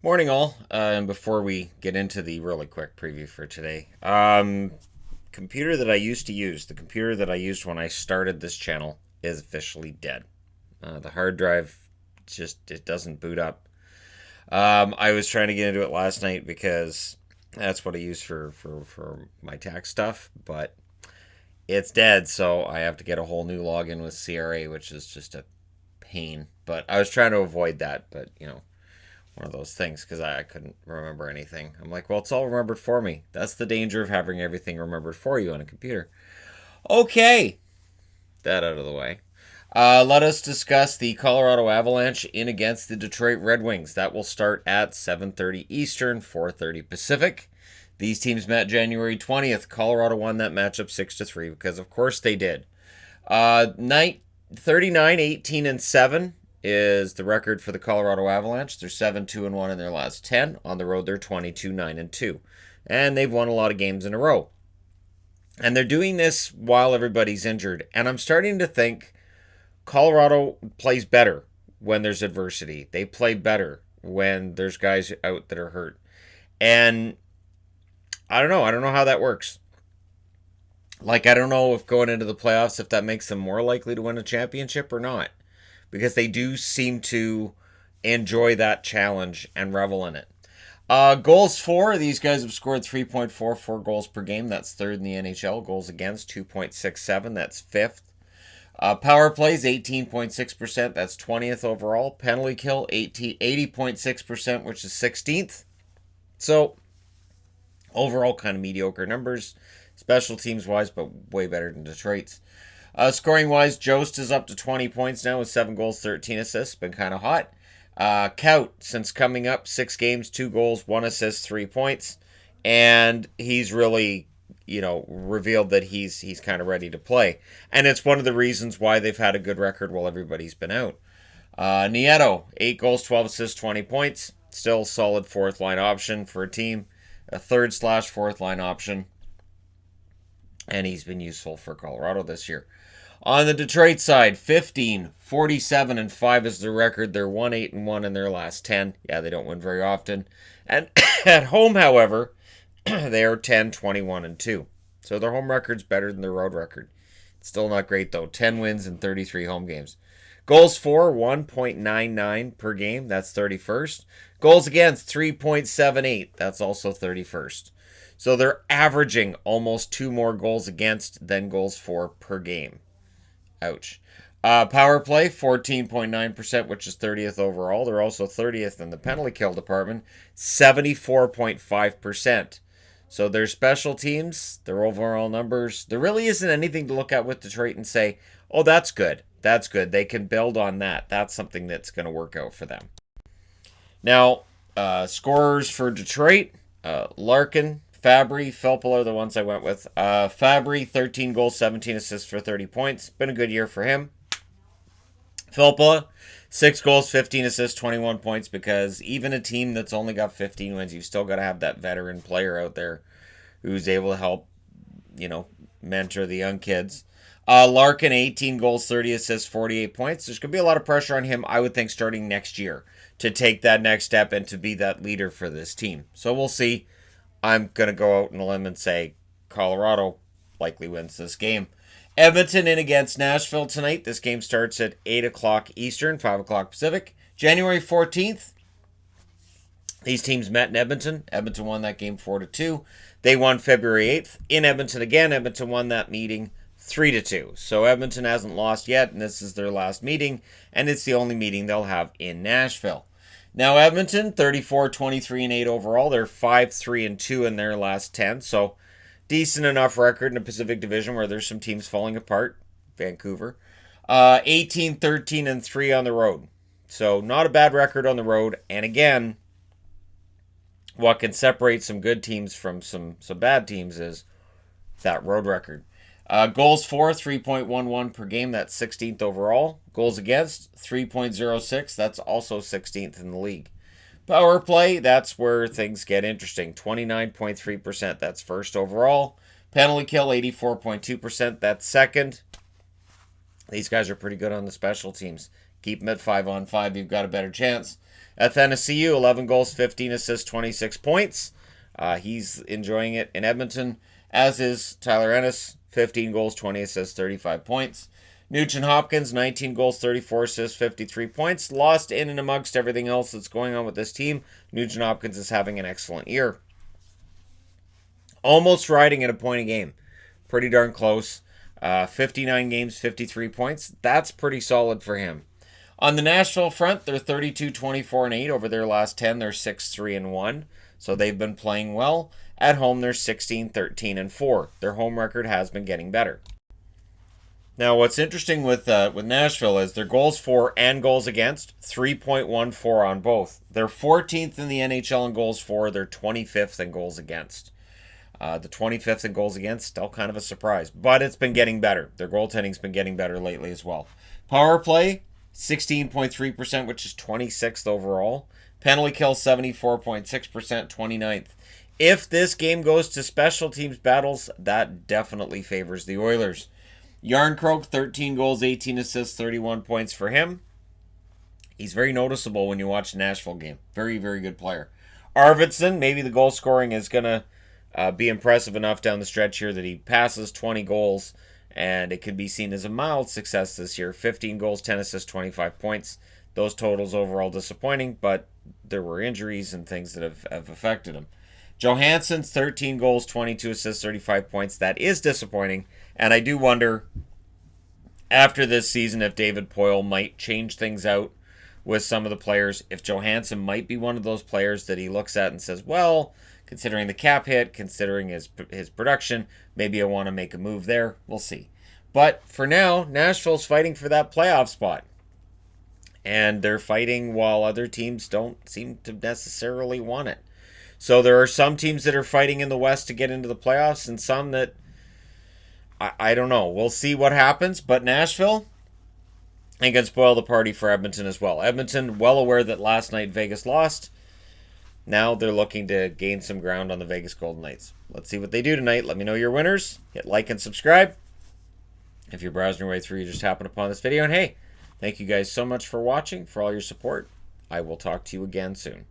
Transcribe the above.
Morning, all. And before we get into the really quick preview for today, computer that I used to use, the computer that I used when I started this channel, is officially dead. The hard drive just it doesn't boot up. I was trying to get into it last night because that's what I use for my tax stuff, but it's dead, so I have to get a whole new login with CRA, which is just a pain. But I was trying to avoid that, but one of those things because I couldn't remember anything. I'm like, well, it's all remembered for me. That's the danger of having everything remembered for you on a computer. Okay, that out of the way. Let us discuss the Colorado Avalanche in against the Detroit Red Wings. That will start at 7:30 Eastern, 4:30 Pacific. These teams met January 20th. Colorado won that matchup 6-3 because, of course, they did. Night 39, 18, and 7 is the record for the Colorado Avalanche. They're 7-2-1 in their last 10. On the road, they're 22-9-2. And they've won a lot of games in a row. And they're doing this while everybody's injured. And I'm starting to think Colorado plays better when there's adversity. They play better when there's guys out that are hurt. And I don't know. I don't know how that works. Like, I don't know if going into the playoffs, if that makes them more likely to win a championship or not. Because they do seem to enjoy that challenge and revel in it. Goals for, these guys have scored 3.44 goals per game. That's third in the NHL. Goals against, 2.67. That's fifth. Power plays, 18.6%. That's 20th overall. Penalty kill, 80.6%, which is 16th. So, overall, kind of mediocre numbers. Special teams wise, but way better than Detroit's. Scoring wise, Jost is up to 20 points now with 7 goals, 13 assists. Been kind of hot. Kaut, since coming up, 6 games, 2 goals, 1 assist, 3 points. And he's really, revealed that he's kind of ready to play. And it's one of the reasons why they've had a good record while everybody's been out. Nieto, 8 goals, 12 assists, 20 points. Still solid fourth line option for a team. A third/fourth line option. And he's been useful for Colorado this year. On the Detroit side, 15, 47, and 5 is the record. They're 1-8-1 in their last 10. Yeah, they don't win very often. And at home, however, they are 10, 21, and 2. So their home record's better than their road record. It's still not great, though. 10 wins in 33 home games. Goals for, 1.99 per game. That's 31st. Goals against, 3.78. That's also 31st. So they're averaging almost 2 more goals against than goals for per game. Ouch. Power play, 14.9%, which is 30th overall. They're also 30th in the penalty kill department, 74.5%. So their special teams, their overall numbers, there really isn't anything to look at with Detroit and say, oh, that's good. That's good. They can build on that. That's something that's going to work out for them. Now, scorers for Detroit, Larkin, Fabry, Filppula are the ones I went with. Fabry, 13 goals, 17 assists for 30 points. Been a good year for him. Filppula, 6 goals, 15 assists, 21 points, because even a team that's only got 15 wins, you've still got to have that veteran player out there who's able to help, mentor the young kids. Larkin, 18 goals, 30 assists, 48 points. There's going to be a lot of pressure on him, I would think, starting next year to take that next step and to be that leader for this team. So we'll see. I'm going to go out on a limb and say Colorado likely wins this game. Edmonton in against Nashville tonight. This game starts at 8 o'clock Eastern, 5 o'clock Pacific. January 14th, these teams met in Edmonton. Edmonton won that game 4-2. They won February 8th. In Edmonton again, Edmonton won that meeting 3-2. So Edmonton hasn't lost yet, and this is their last meeting, and it's the only meeting they'll have in Nashville. Now Edmonton, 34, 23, and 8 overall. They're 5-3-2 in their last 10. So decent enough record in the Pacific Division where there's some teams falling apart. Vancouver. 18, 13, and 3 on the road. So not a bad record on the road. And again, what can separate some good teams from some bad teams is that road record. Goals for, 3.11 per game. That's 16th overall. Goals against, 3.06. That's also 16th in the league. Power play, that's where things get interesting. 29.3%. That's first overall. Penalty kill, 84.2%. That's second. These guys are pretty good on the special teams. Keep him at 5-on-5. You've got a better chance. Athanasiou, 11 goals, 15 assists, 26 points. He's enjoying it in Edmonton, as is Tyler Ennis, 15 goals, 20 assists, 35 points. Nugent Hopkins, 19 goals, 34 assists, 53 points. Lost in and amongst everything else that's going on with this team, Nugent Hopkins is having an excellent year. Almost riding at a point a game. Pretty darn close. 59 games, 53 points. That's pretty solid for him. On the Nashville front, they're 32-24-8. Over their last 10, they're 6-3-1. So they've been playing well. At home, they're 16-13-4. Their home record has been getting better. Now, what's interesting with Nashville is their goals for and goals against, 3.14 on both. They're 14th in the NHL in goals for. They're 25th in goals against. The 25th in goals against, still kind of a surprise. But it's been getting better. Their goaltending's been getting better lately as well. Power play, 16.3%, which is 26th overall. Penalty kill, 74.6%, 29th. If this game goes to special teams battles, that definitely favors the Oilers. Yarncroke, 13 goals, 18 assists, 31 points for him. He's very noticeable when you watch the Nashville game. Very, very good player. Arvidsson, maybe the goal scoring is going to be impressive enough down the stretch here that he passes 20 goals, and it could be seen as a mild success this year. 15 goals, 10 assists, 25 points. Those totals overall disappointing, but there were injuries and things that have affected him. Johansson's 13 goals, 22 assists, 35 points. That is disappointing, and I do wonder after this season if David Poile might change things out with some of the players. If Johansson might be one of those players that he looks at and says, well, considering the cap hit, considering his production, maybe I want to make a move there. We'll see. But for now, Nashville's fighting for that playoff spot. And they're fighting while other teams don't seem to necessarily want it. So there are some teams that are fighting in the West to get into the playoffs and some that, I don't know. We'll see what happens. But Nashville, and can spoil the party for Edmonton as well. Edmonton, well aware that last night Vegas lost. Now they're looking to gain some ground on the Vegas Golden Knights. Let's see what they do tonight. Let me know your winners. Hit like and subscribe. If you're browsing your way through, you just happened upon this video. And hey, thank you guys so much for watching, for all your support. I will talk to you again soon.